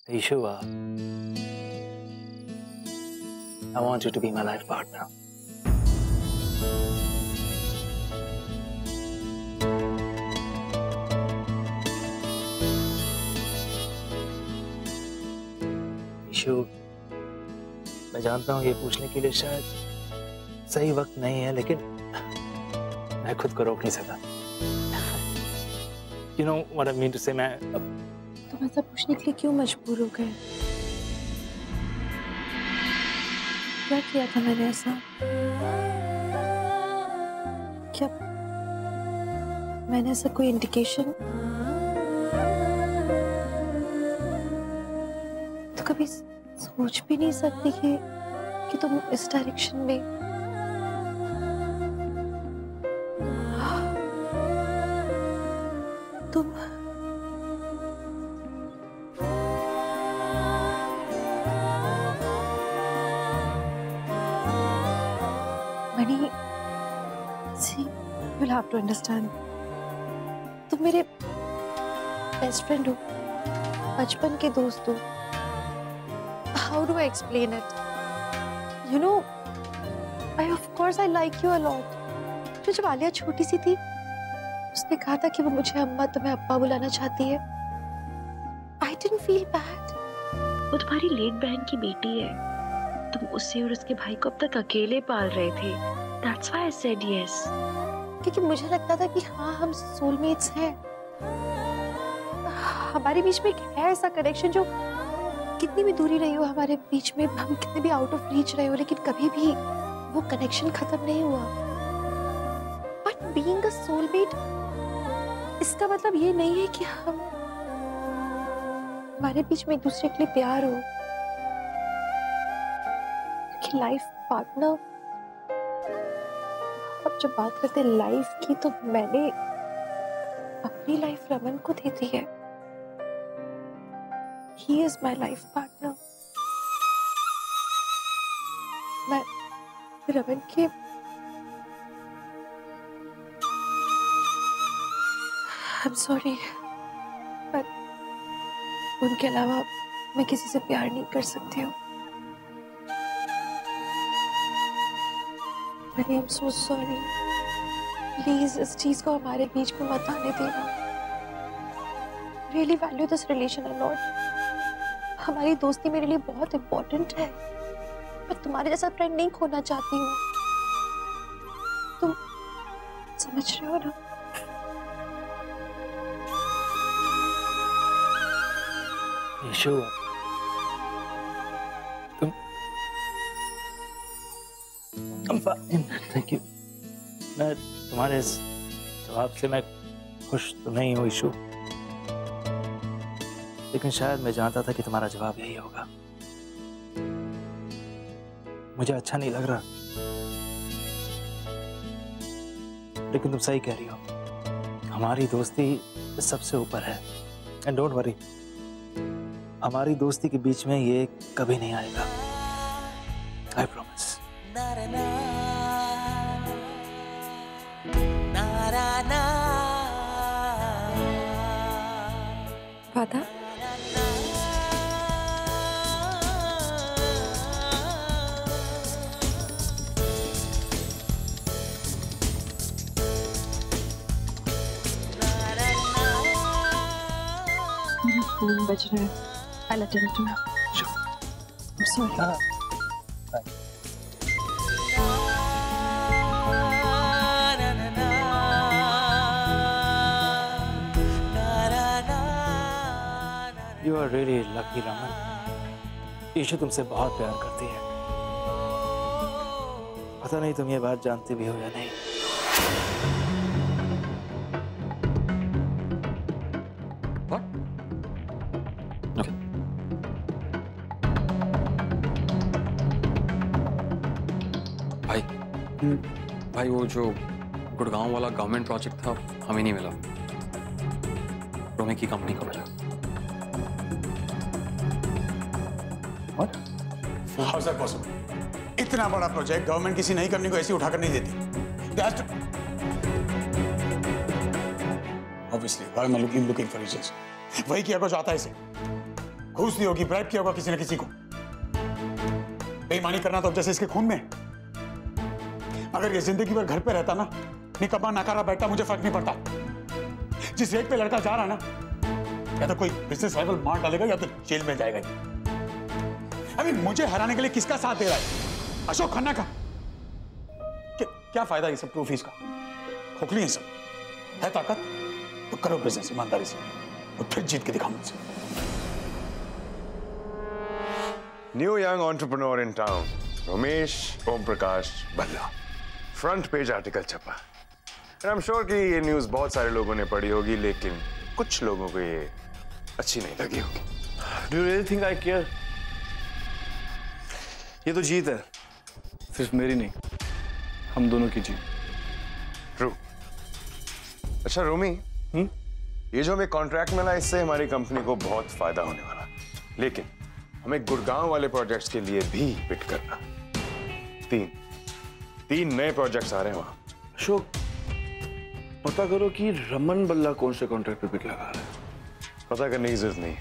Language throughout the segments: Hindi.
Ishua, I want you to be my life partner. Ishu, मैं जानता हूँ ये पूछने के लिए शायद सही वक्त नहीं है, लेकिन मैं खुद को रोक नहीं सकता। You know what I mean to say, मैं अब तुम ऐसा पूछने के लिए क्यों मजबूर हो गए? क्या किया था मैंने ऐसा? क्या मैंने ऐसा कोई इंडिकेशन तो कभी सोच भी नहीं सकती कि तुम इस डायरेक्शन में तुम मणि, see, you'll have to understand. तुम मेरे बेस्ट फ्रेंड हो, बचपन के दोस्त हो। How do I explain it? You know, of course I like you a lot. तो जब आलिया छोटी सी थी, उसने कहा था कि वो मुझे अम्मा तुम्हें अब्बा बुलाना चाहती है। I didn't feel bad. वो तुम्हारी लेट बहन की बेटी है। तुम उसे और उसके भाई को अब तक अकेले पाल रहे थे। That's why I said yes. क्योंकि मुझे लगता था कि हाँ, हम सोलमेट्स हैं। हमारे बीच में एक है ऐसा कनेक्शन जो कितनी भी दूरी रही हो हमारे बीच में, हम कितने भी आउट ऑफ रीच रहे हो, लेकिन कभी भी वो कनेक्शन खत्म नहीं हुआ। बट बीइंग अ सोलमेट, इसका मतलब ये नहीं है कि हमारे बीच में एक दूसरे के लिए प्यार हो। कि लाइफ पार्टनर, अब जब बात करते हैं लाइफ की, तो मैंने अपनी लाइफ रमन को दे दी है। He is my life partner. मैं रमन के I'm sorry, but उनके अलावा मैं किसी से प्यार नहीं कर सकती हूँ। But I'm so sorry. Please इस चीज को हमारे बीच में मत आने देना। Really value this relation a lot. हमारी दोस्ती मेरे लिए बहुत इम्पोर्टेंट है। मैं तुम्हारे जैसा फ्रेंड नहीं खोना चाहती हूँ। तुम समझ रहे हो ना? ईशु, तुम थैंक यू। मैं तुम्हारे इस जवाब से मैं खुश तो नहीं हूँ ईशु, लेकिन शायद मैं जानता था कि तुम्हारा जवाब यही होगा। मुझे अच्छा नहीं लग रहा, लेकिन तुम सही कह रही हो। हमारी दोस्ती सबसे ऊपर है। एंड डोंट वरी, हमारी दोस्ती के बीच में ये कभी नहीं आएगा। I promise. वादा? फोन बज रहा है। I'll attend to it. Sure. I'm sorry. You are really lucky, Raman. Ishu तुमसे बहुत प्यार करती है। पता नहीं तुम ये बात जानते भी हो या नहीं। भाई वो जो गुड़गांव वाला गवर्नमेंट प्रोजेक्ट था, हमें नहीं मिला, रोमे की कंपनी को मिला। What? How is that possible? इतना बड़ा प्रोजेक्ट गवर्नमेंट किसी नई कंपनी को ऐसी उठाकर नहीं देती। Obviously, why am I looking for reasons? वही किया को चाहता है इसे। घूस दी होगी, ब्राइब किया होगा किसी न किसी को। बेईमानी करना तो अब जैसे इसके खून में है। अगर ये जिंदगी भर घर पे रहता ना, निकम्मा नकारा बैठता, मुझे फर्क नहीं पड़ता। जिस रेट पे लड़का जा रहा ना, या तो कोई बिजनेस राइवल मार डालेगा या तो जेल में जाएगा। अभी मुझे हराने के लिए किसका साथ दे रहा है? अशोक खन्ना का। क्या फायदा ये सब प्रूफीज का? खोखली है सब। है ताकत तो करो बिजनेस ईमानदारी से, और फिर जीत के दिखाओ मुझसे। New young entrepreneur in town, Ramesh Om Prakash Bhalla. Front page article छपा। आई एम श्योर कि ये न्यूज बहुत सारे लोगों ने पढ़ी होगी, लेकिन कुछ लोगों को ये अच्छी नहीं लगी होगी। Do you really think I care? ये तो जीत है, सिर्फ मेरी नहीं, हम दोनों की जीत। ट्रू। अच्छा रोमी, ये जो हमें कॉन्ट्रैक्ट मिला, इससे हमारी कंपनी को बहुत फायदा होने वाला, लेकिन हमें गुड़गांव वाले प्रोजेक्ट्स के लिए भी बिड करना। तीन नए प्रोजेक्ट्स आ रहे हैं वहां। अशोक, पता करो कि रमन बल्ला कौन से कॉन्ट्रैक्ट पे बिड लगा रहा है। पता करने की जरूरत नहीं,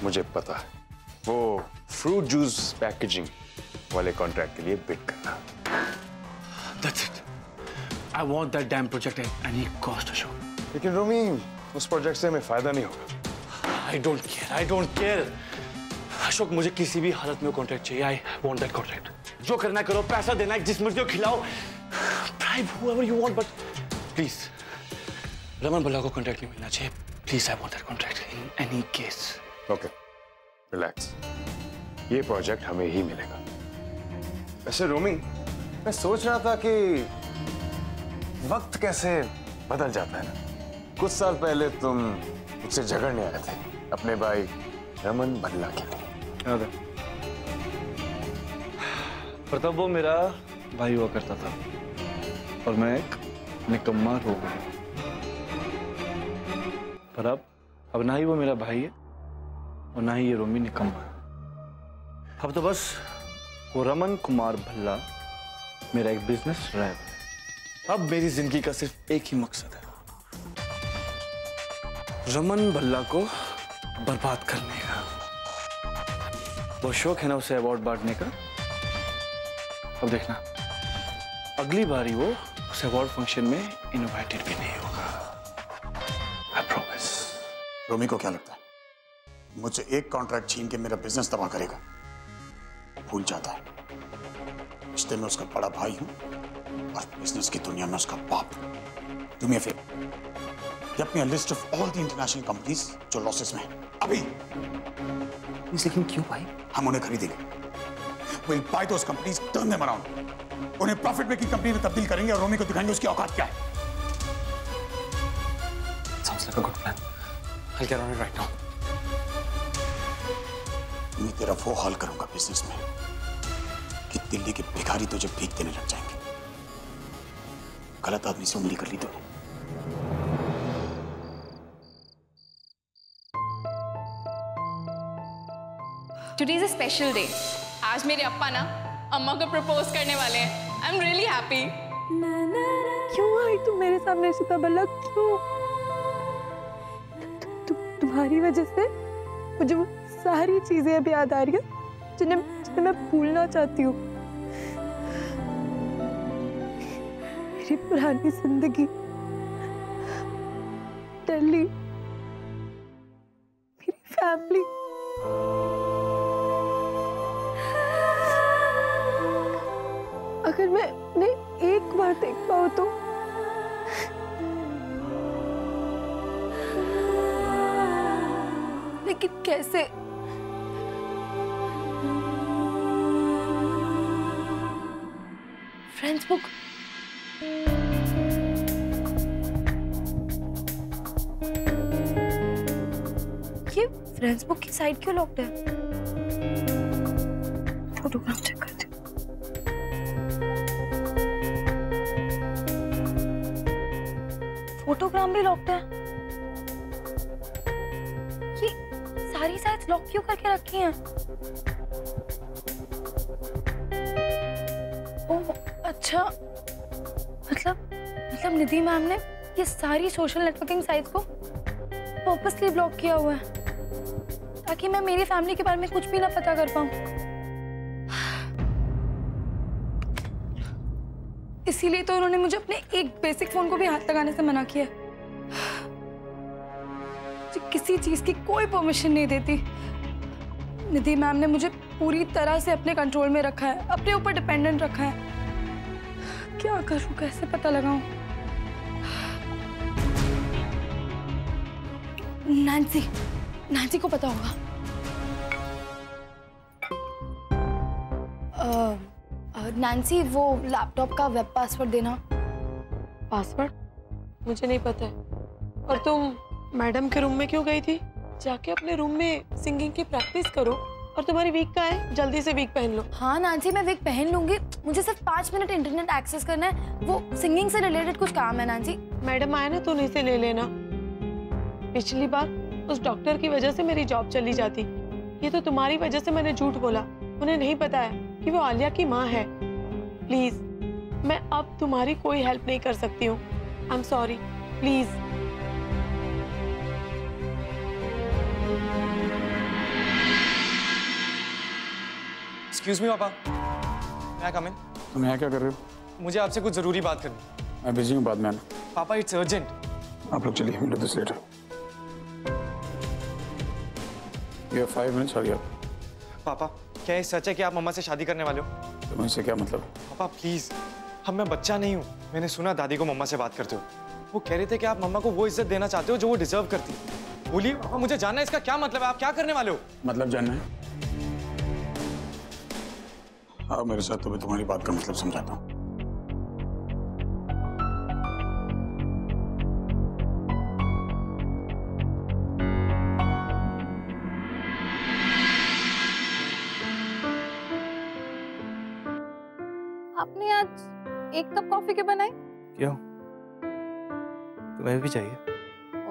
मुझे पता है। वो फ्रूट जूस पैकेजिंग वाले कॉन्ट्रैक्ट के लिए बिड करना। That's it. I want that damn project at any cost, Ashok. लेकिन रोमी, उस प्रोजेक्ट से हमें फायदा नहीं होगा। I don't care. अशोक, मुझे किसी भी हालत में कॉन्ट्रैक्ट चाहिए। I want that contract. जो करना करो, पैसा देना है, जिस मर्जी को खिलाओ, bribe whoever you want, but please, Raman बल्ला को कॉन्ट्रैक्ट नहीं मिलना चाहिए। Please, I want that contract in any case. Okay, relax. ये प्रोजेक्ट हमें ही मिलेगा। वैसे रोमी, मैं सोच रहा था कि वक्त कैसे बदल जाता है ना। कुछ साल पहले तुम मुझसे झगड़ने आए थे अपने भाई रमन भल्ला के लिए। याद है? पर तब वो मेरा भाई हुआ करता था और मैं एक निकम्मा हो गया। पर अब ना ही वो मेरा भाई है और ना ही ये रोमी निकम्मा है। अब तो बस वो रमन कुमार भल्ला मेरा एक बिजनेस राइवल है। अब मेरी जिंदगी का सिर्फ एक ही मकसद है, रमन भल्ला को बर्बाद करने का। वो शौक है ना उसे अवार्ड बांटने का। अब देखना, अगली बारी वो उस अवार्ड फंक्शन में इनवाइटेड भी नहीं होगा। I promise. रोमी को क्या लगता है मुझसे एक कॉन्ट्रैक्ट छीन के मेरा बिजनेस तबाह करेगा? भूल जाता है रिश्ते में उसका बड़ा भाई हूं और बिजनेस की दुनिया में उसका बाप। Do me a favour, get me a list of all the international companies जो लॉसेस में हैं अभी। लेकिन क्यों भाई? हम उन्हें खरीदेंगे। We'll buy those companies, turn them around. उन्हें प्रॉफिट मेकिंग कंपनी में तब्दील करेंगे और रोमी को दिखाएंगे उसकी औकात क्या है। Sounds like a good plan. I'll get on it right now. मैं तेरा वो हाल करूंगा बिजनेस में कि दिल्ली के भिखारी तुझे भीख देने लग जाएंगे। गलत आदमी से उंगली कर ली तूने। Today is a special day. आज मेरे अप्पा ना अम्मा को प्रपोज करने वाले हैं। I'm really happy. क्यों आई तुम मेरे सामने सीता बल्ला? क्यों? तुम्हारी वजह से मुझे वो सारी चीजें अब याद आ रही है जिन्हें मैं भूलना चाहती हूँ। मेरी पुरानी जिंदगी, दिल्ली, मेरी फैमिली। अगर मैं उन्हें एक बार देख पाऊँ तो लेकिन कैसे? फ्रेंड्स बुक, ये फ्रेंड्स बुक की साइट क्यों लॉक्ड है? फोटोग्राम चेक करते। फोटोग्राम भी लॉक्ड है। ये सारी साइट्स लॉक क्यों करके रखी हैं? ओह अच्छा, मतलब निधि मैम ने ये सारी सोशल नेटवर्किंग साइट्स को पर्पसली ब्लॉक किया हुआ है ताकि मैं मेरी फैमिली के बारे में कुछ भी ना पता कर पाऊं। इसीलिए तो उन्होंने मुझे अपने एक बेसिक फोन को भी हाथ लगाने से मना किया। मुझे किसी चीज की कोई परमिशन नहीं देती। निधि मैम ने मुझे पूरी तरह से अपने कंट्रोल में रखा है, अपने ऊपर डिपेंडेंट रखा है। क्या करूं, कैसे पता लगाऊं? नैन्सी को पता होगा। नैन्सी, वो लैपटॉप का वेब पासवर्ड देना। पासवर्ड? मुझे नहीं पता है। और तुम मैडम के रूम में क्यों गई थी? जाके अपने रूम में सिंगिंग की प्रैक्टिस करो। और तुम्हारी वीक का है, जल्दी से वीक पहन लो। हाँ नैन्सी, मैं वीक पहन लूंगी। मुझे सिर्फ 5 मिनट इंटरनेट एक्सेस करना है। वो सिंगिंग से रिलेटेड कुछ काम है नैन्सी। मैडम आए ना तो उन्हीं से ले लेना। पिछली बार उस डॉक्टर की वजह से मेरी जॉब चली जाती। ये तो तुम्हारी वजह से मैंने झूठ बोला। उन्हें नहीं पता है कि वो आलिया की माँ है। प्लीज, मैं अब तुम्हारी कोई हेल्प नहीं कर सकती हूँ। I am sorry, please. Excuse me पापा, मैं कम इन? तुम यहाँ क्या कर रहे हो? मुझे आपसे कुछ जरूरी बात करनी। मैं बिजी हूँ, बाद में आना। पापा इट्स अर्जेंट। आप लोग चलिए, we'll do this later. You have 5 minutes, hurry up. पापा, क्या ये सच है कि आप मम्मा से शादी करने वाले हो? तुम्हें इससे क्या मतलब? पापा प्लीज, मैं बच्चा नहीं हूँ। मैंने सुना दादी को मम्मा से बात करते हो। वो कह रहे थे कि आप मम्मा को वो इज्जत देना चाहते हो जो वो डिजर्व करती है। बोलिए पापा, मुझे जानना है इसका क्या मतलब है। आप क्या करने वाले हो? मतलब जानना है? आओ मेरे साथ, तो मैं तुम्हारी बात का मतलब समझाता हूँ। आपने आज 1 कप कॉफी के बनाई? क्यों, तुम्हें भी चाहिए?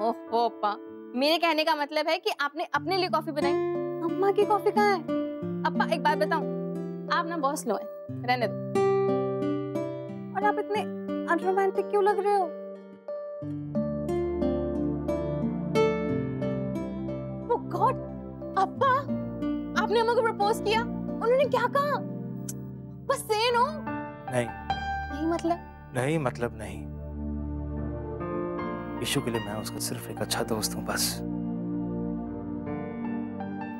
ओहो पा, मेरे कहने का मतलब है कि आपने अपने लिए कॉफी बनाई। अम्मा की कॉफी कहाँ है? अप्पा एक बात बताऊं, आप ना बहुत स्लो हैं, रहने दो। और आप इतने अनरोमांटिक क्यों लग रहे हो? Oh God, अप्पा, आपने अम्मा को प्रपोज किया? उन्होंने क्या कहा? बस से नो। नहीं मतलब नहीं। इशू के लिए मैं उसका सिर्फ एक अच्छा दोस्त हूँ बस।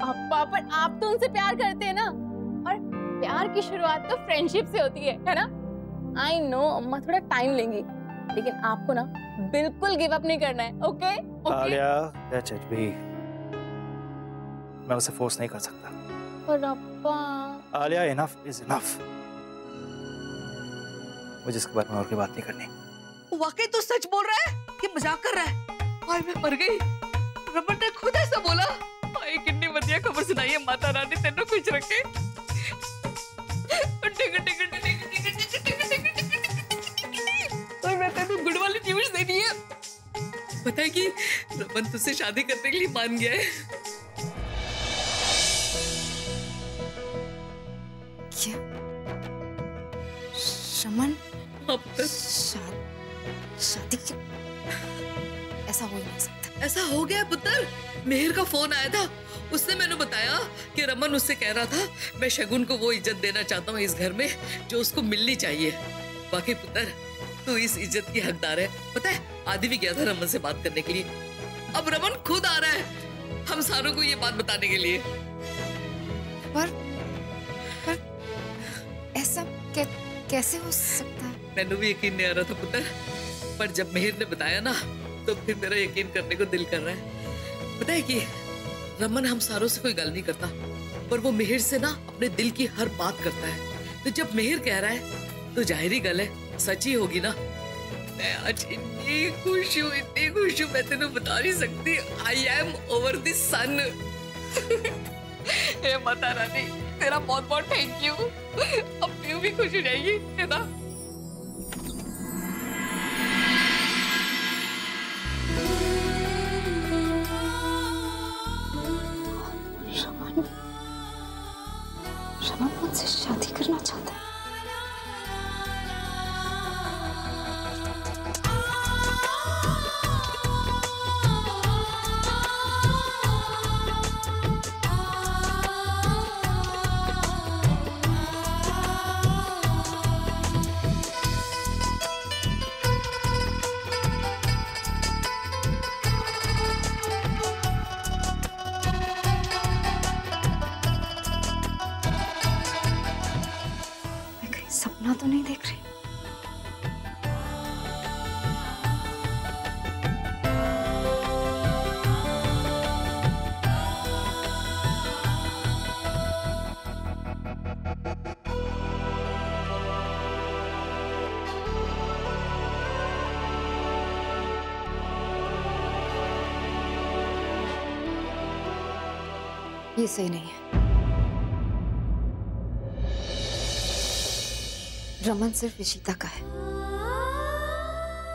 अप्पा, पर आप तो उनसे प्यार करते हैं ना, और प्यार की शुरुआत तो फ्रेंडशिप से होती है ना? आई नो अम्मा थोड़ा टाइम लेंगी, लेकिन आपको ना बिल्कुल गिव अप नहीं करना है, ओके? आलिया, that's it, भी मैं उसे फोर्स नहीं कर सकता। पर अप्पा। Alia, enough is enough। मुझे इसके बारे में और कोई बात नहीं करनी। वाकई तो सच बोल रहा है कि मजाक कर रहा है? हाय मैं मर गई। रमन ने खुद ऐसा बोला। हाय कितनी बढ़िया खबर सुनाई है माता रानी, तेनों खुश रखे। और मैं तेनों गुड वाली न्यूज़ देनी है। पता है कि रमन तुझसे शादी करने के लिए मान गया है। क्या? रमन शादी ऐसा हो ही नहीं सकता। ऐसा हो गया पुत्र। मेहर का फोन आया था, उसने मैंने बताया कि रमन उससे कह रहा था मैं शगुन को वो इज्जत देना चाहता हूँ इस घर में जो उसको मिलनी चाहिए। बाकी पुत्र तू इस इज्जत की हकदार है। पता है आदि भी गया था रमन से बात करने के लिए। अब रमन खुद आ रहा है हम सारों को ये बात बताने के लिए। पर ऐसा कैसे हो सकता है? मैंने भी यकीन नहीं आ रहा था पुत्र, पर जब मेहर ने बताया ना तो फिर मेरा यकीन करने को दिल कर रहा है। पता है कि रमन हम सारों से कोई गल नहीं करता, पर वो मेहर से ना अपने दिल की हर बात करता है। तो जब मेहर कह रहा है तो जाहिरी गल है सच ही होगी ना। मैं आज इतनी खुश हूँ, मैं तेनों बता नहीं सकती। आई एम ओवर द सन। हे माता रानी तेरा बहुत बहुत थैंक यू। अब तू भी खुश हो जाएगी है ना? रमन मुझसे शादी करना चाहता है। सपना तो नहीं देख रही? ये सही नहीं है। रमन सिर्फ इशिता का है।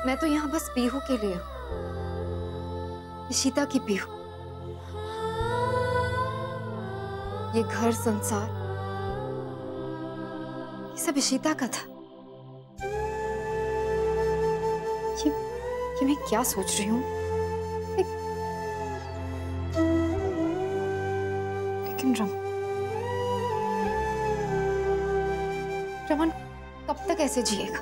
मैं तो यहाँ बस पीहू के लिए हूँ, इशिता की पीहू। ये घर संसार ये सब इशिता का था। ये मैं क्या सोच रही हूँ? लेकिन रमन कब तक ऐसे जिएगा?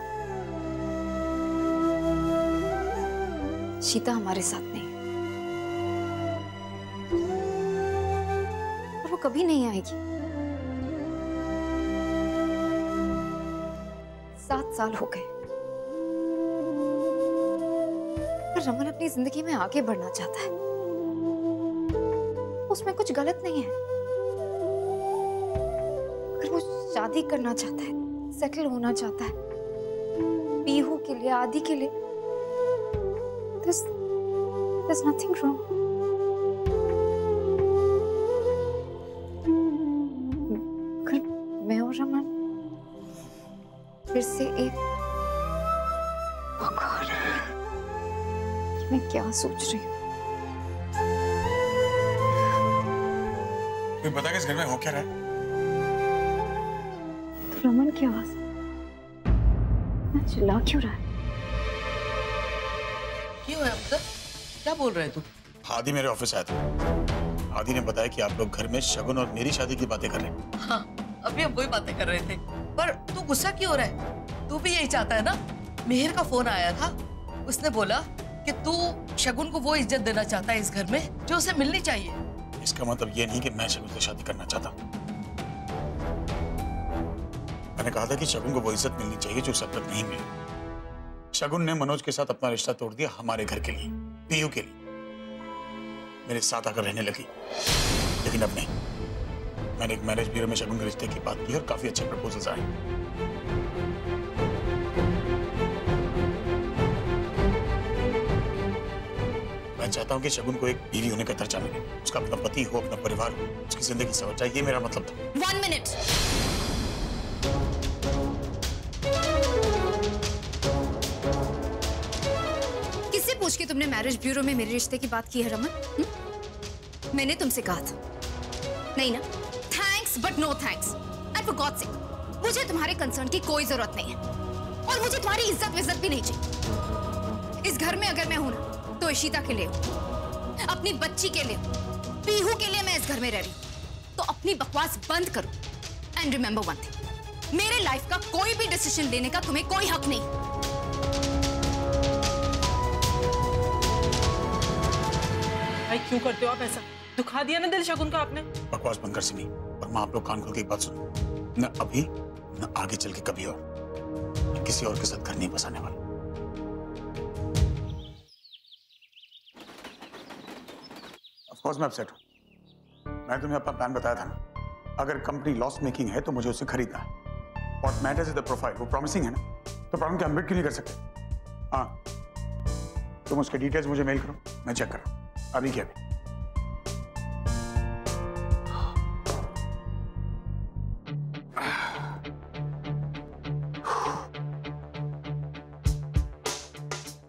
शीता हमारे साथ नहीं है और वो कभी नहीं आएगी। 7 साल हो गए पर रमन अपनी जिंदगी में आगे बढ़ना चाहता है। उसमें कुछ गलत नहीं है। अगर वो शादी करना चाहता है, सेटल होना चाहता है, पीहू के लिए, आदि के लिए, there's nothing wrong. अगर मैं और रमन फिर से एक मैं क्या सोच रही हूँ? तुम्हें पता है इस घर में हो क्या रहा है? तो रमन की आवाज मैं चिल्ला क्यों रहा है? क्यों है अब्दुल? क्या बोल रहे तू? आदि मेरे ऑफिस आया था। आदि ने बताया कि आप लोग घर में शगुन और मेरी शादी की बातें कर रहे हैं। हाँ, अभी हम वही बातें कर रहे थे। पर तू गुस्सा क्यों हो रहा है? तू भी यही चाहता है ना? मिहिर का फोन आया था, उसने बोला कि तू शगुन को वो इज्जत देना चाहता है इस घर में जो उसे मिलनी चाहिए। इसका मतलब ये नहीं कि मैं शगुन से शादी करना चाहता। मैंने कहा था कि शगुन को वो इज्जत मिलनी चाहिए जो सब तक नहीं मिली। शगुन ने मनोज के साथ अपना रिश्ता तोड़ दिया हमारे घर के लिए, पीयू के लिए। मेरे साथ आकर रहने लगी, लेकिन अब नहीं। मैंने एक मैरिज ब्यूरो में शगुन के रिश्ते की बात की और काफी अच्छे प्रपोजल्स आए। मैं चाहता हूं कि शगुन को एक बीवी होने का दर्जा मिले, उसका अपना पति हो, अपना परिवार हो, उसकी जिंदगी सवर जाए। ये मेरा मतलब था। 1 मिनट। किससे पूछ के तुमने मैरिज ब्यूरो में मेरे रिश्ते की बात की है रमन? मैंने तुमसे कहा था नहीं ना? Thanks but no thanks. And for god sake मुझे तुम्हारे कंसर्न की कोई जरूरत नहीं है और मुझे तुम्हारी इज्जत भी नहीं चाहिए। इस घर में अगर मैं हूं ना तो इशिता के लिए, अपनी बच्ची के लिए, पीहू के लिए मैं इस घर में रह रही हूं। तो अपनी बकवास बंद करो एंड रिमेंबर वन थिंग, मेरे लाइफ का कोई भी डिसीजन लेने का तुम्हें कोई हक नहीं। भाई क्यों करते हो आप ऐसा? दुखा दिया ना दिल शगुन का आपने। बकवास बंद कर सिमी, और मां आप लोग कान खोल के एक बात सुनो, न अभी न आगे चल के कभी और किसी और के साथ घर नहीं बसाने वाला। ऑफ कोर्स मैं अपसेट हूं। मैं तुम्हें अपना प्लान बताया था ना। अगर कंपनी लॉस मेकिंग है तो मुझे उसे खरीदना है। What matters is the profile. वो प्रॉमिसिंग है ना, तो प्रॉब्लम क्या हम बिड क्यों नहीं कर सकते? हाँ, तुम उसके डिटेल्स मुझे मेल करो, मैं चेक कर रहा हूं। अभी क्या भी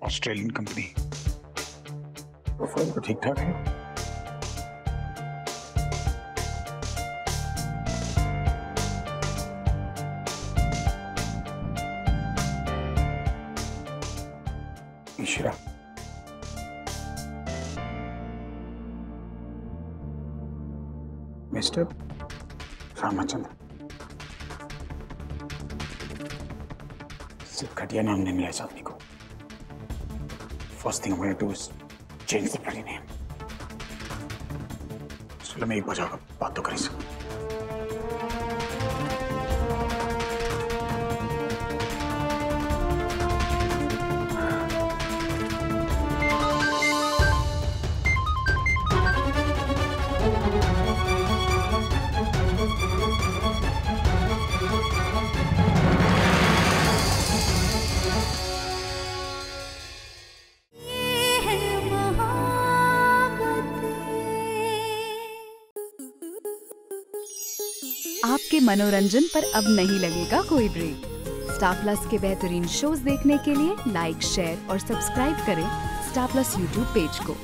ऑस्ट्रेलियन कंपनी, प्रोफाइल तो ठीक ठाक है। ईश्वरा, मिस्टर रामचंद्र, सिर्फ घटिया नाम नहीं मिला इस आदमी को। First thing I'm going to do is change the bloody name. चलो मैं एक बार जाकर बात तो करी सकूं। आपके मनोरंजन पर अब नहीं लगेगा कोई ब्रेक। स्टार प्लस के बेहतरीन शोज देखने के लिए लाइक, शेयर और सब्सक्राइब करें स्टार प्लस यूट्यूब पेज को।